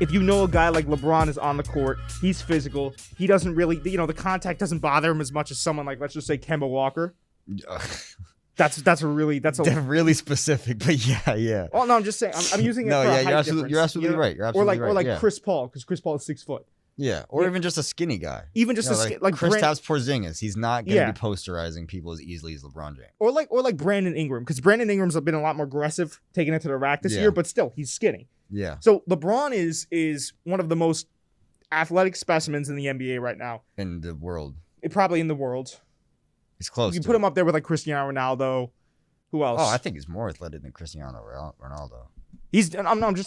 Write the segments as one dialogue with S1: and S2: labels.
S1: if you know a guy like LeBron is on the court, he's physical. He doesn't really, the contact doesn't bother him as much as someone like, let's just say, Kemba Walker. That's
S2: really specific, but yeah.
S1: Oh no, I'm just saying. I'm using it.
S2: No,
S1: for
S2: yeah,
S1: a height
S2: you're absolutely right. You're absolutely right.
S1: Or like
S2: yeah.
S1: Chris Paul, because Chris Paul is 6 foot.
S2: Yeah, or even just a skinny guy.
S1: Even just like
S2: Kristaps Porzingis, he's not going to be posterizing people as easily as LeBron James.
S1: Or like Brandon Ingram, because Brandon Ingram's been a lot more aggressive, taking it to the rack this year, but still, he's skinny.
S2: Yeah.
S1: So LeBron is one of the most athletic specimens in the NBA right now.
S2: In the world.
S1: Probably in the world.
S2: He's close.
S1: You put him up there with like Cristiano Ronaldo. Who else?
S2: Oh, I think he's more athletic than Cristiano Ronaldo.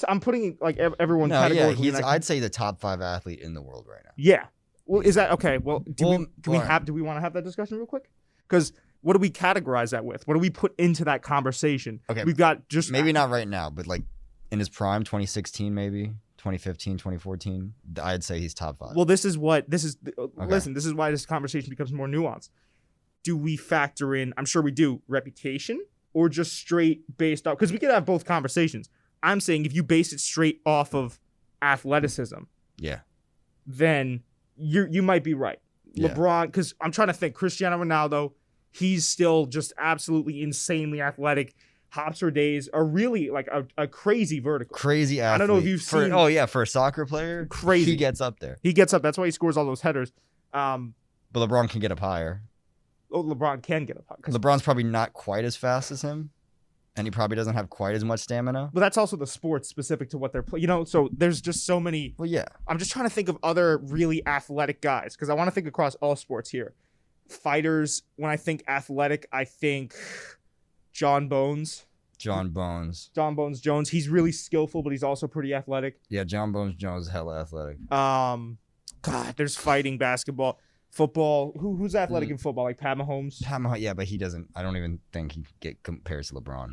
S1: I'm putting like everyone.
S2: No, yeah, I'd say the top 5 athlete in the world right now.
S1: Yeah. Well, is that okay? Well, do we want to have that discussion real quick? Because what do we categorize that with? What do we put into that conversation?
S2: Okay,
S1: we've got just
S2: maybe not right now, but like in his prime, 2016 maybe, 2015, 2014. I'd say he's top 5.
S1: Well, listen. This is why this conversation becomes more nuanced. Do we factor in? I'm sure we do reputation or just straight based off, because we could have both conversations. I'm saying if you base it straight off of athleticism, then you might be right. Yeah. LeBron, because I'm trying to think, Cristiano Ronaldo, he's still just absolutely insanely athletic. Hops for days are really like a crazy vertical.
S2: Crazy athlete.
S1: I don't know if you've seen.
S2: Oh yeah, for a soccer player,
S1: crazy.
S2: He gets up there.
S1: He gets up. That's why he scores all those headers.
S2: But LeBron can get up higher.
S1: Oh, LeBron can get up higher.
S2: LeBron's probably not quite as fast as him. And he probably doesn't have quite as much stamina.
S1: But that's also the sport specific to what they're playing. So there's just so many.
S2: Well, yeah.
S1: I'm just trying to think of other really athletic guys because I want to think across all sports here. Fighters, when I think athletic, I think John Bones Jones. He's really skillful, but he's also pretty athletic.
S2: Yeah, John Bones Jones is hella athletic.
S1: God, there's fighting, basketball. Football, who's athletic in football? Like Pat Mahomes?
S2: Yeah, but he doesn't. I don't even think he compares to LeBron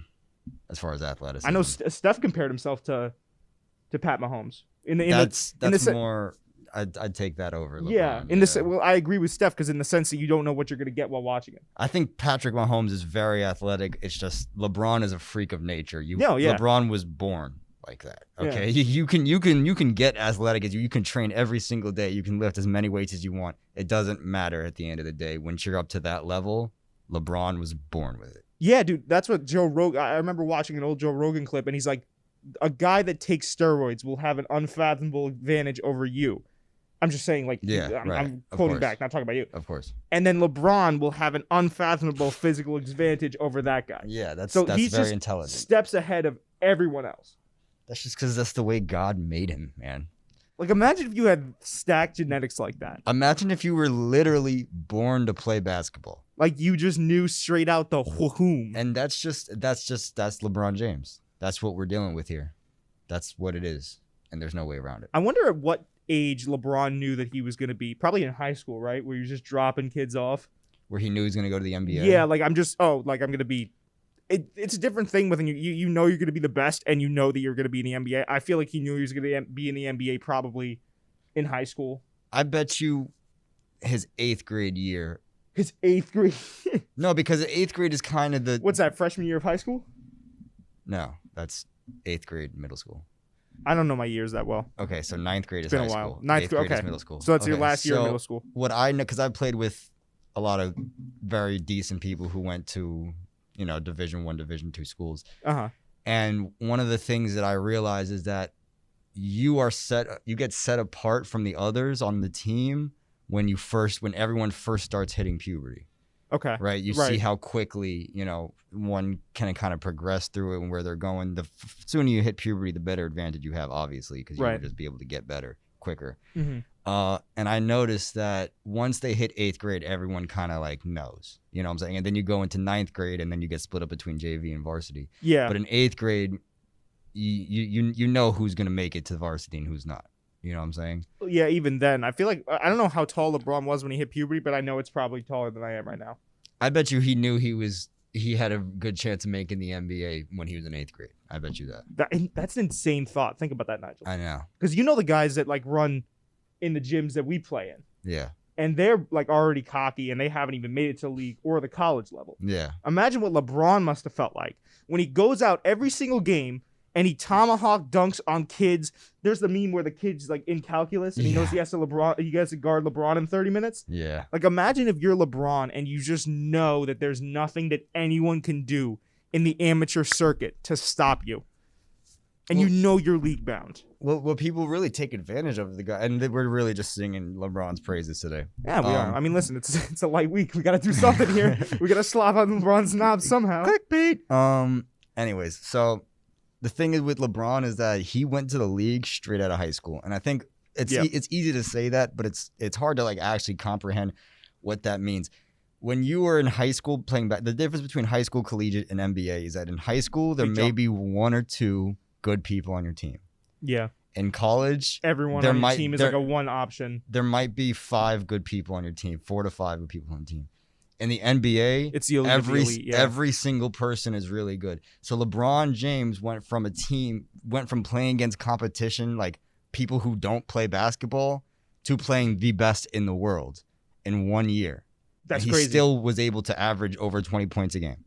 S2: as far as athleticism.
S1: I know Steph compared himself to Pat Mahomes.
S2: That's more. I'd take that over LeBron.
S1: Yeah, well, I agree with Steph because in the sense that you don't know what you're going to get while watching it.
S2: I think Patrick Mahomes is very athletic. It's just LeBron is a freak of nature.
S1: Yeah.
S2: LeBron was born like that. Okay, yeah. you can get athletic as you can train every single day. You can lift as many weights as you want. It doesn't matter at the end of the day. Once you're up to that level, LeBron was born with it.
S1: Yeah, dude, that's what Joe Rogan. I remember watching an old Joe Rogan clip, and he's like, a guy that takes steroids will have an unfathomable advantage over you. I'm just saying, like, I'm quoting back, not talking about you.
S2: Of course.
S1: And then LeBron will have an unfathomable physical advantage over that guy.
S2: Yeah, that's
S1: he's
S2: very
S1: just
S2: intelligent.
S1: Steps ahead of everyone else.
S2: That's just because that's the way God made him, man.
S1: Like, imagine if you had stacked genetics like that.
S2: Imagine if you were literally born to play basketball.
S1: Like, you just knew straight out the whom.
S2: And that's LeBron James. That's what we're dealing with here. That's what it is. And there's no way around it.
S1: I wonder at what age LeBron knew that he was going to be. Probably in high school, right? Where you're just dropping kids off.
S2: Where he knew he was going to go to the NBA.
S1: Yeah, like I'm going to be. It's a different thing when you know you're going to be the best and you know that you're going to be in the NBA. I feel like he knew he was going to be in the NBA probably in high school.
S2: I bet you his 8th grade year.
S1: His 8th grade?
S2: No, because 8th grade is kind of the...
S1: What's that, freshman year of high school?
S2: No, that's 8th grade middle school.
S1: I don't know my years that well.
S2: Okay, so 9th grade is
S1: high
S2: school.
S1: It's been a while. 9th grade is
S2: middle school.
S1: So that's your last year of middle school.
S2: What I know, because I played with a lot of very decent people who went to... Division I, Division II schools.
S1: Uh-huh.
S2: And one of the things that I realize is that you get set apart from the others on the team when everyone first starts hitting puberty.
S1: Okay.
S2: Right? You see how quickly, one can kind of progress through it and where they're going. The sooner you hit puberty, the better advantage you have, obviously, because you'll just be able to get better quicker.
S1: Mm-hmm.
S2: And I noticed that once they hit 8th grade, everyone kind of like knows, you know what I'm saying? And then you go into 9th grade and then you get split up between JV and varsity.
S1: Yeah.
S2: But in 8th grade, you know who's going to make it to varsity and who's not. You know what I'm saying?
S1: Yeah, even then. I feel like, I don't know how tall LeBron was when he hit puberty, but I know it's probably taller than I am right now.
S2: I bet you he knew he had a good chance of making the NBA when he was in 8th grade. I bet you that.
S1: That's an insane thought. Think about that, Nigel.
S2: I know.
S1: Because the guys that like run in the gyms that we play in.
S2: Yeah.
S1: And they're like already cocky and they haven't even made it to league or the college level.
S2: Yeah.
S1: Imagine what LeBron must have felt like when he goes out every single game and he tomahawk dunks on kids. There's the meme where the kid's like in calculus and he knows he has to guard LeBron in 30 minutes.
S2: Yeah.
S1: Like imagine if you're LeBron and you just know that there's nothing that anyone can do in the amateur circuit to stop you. And you know you're league bound.
S2: Well, people really take advantage of the guy, and we're really just singing LeBron's praises today.
S1: Yeah, we are. I mean, listen, it's a light week. We got to do something here. We got to slap on LeBron's knob somehow.
S2: Clickbait. Anyways, so the thing is with LeBron is that he went to the league straight out of high school, and I think it's easy to say that, but it's hard to like actually comprehend what that means. When you were in high school playing the difference between high school, collegiate, and NBA is that in high school there may be one or two good people on your team.
S1: Yeah.
S2: In college,
S1: everyone on your team is like a one option.
S2: There might be 5 good people on your team, 4 to 5 good people on the team. In the NBA,
S1: it's the elite,
S2: every single person is really good. So LeBron James went from playing against competition, like people who don't play basketball, to playing the best in the world in 1 year.
S1: That's
S2: crazy. He still was able to average over 20 points a game.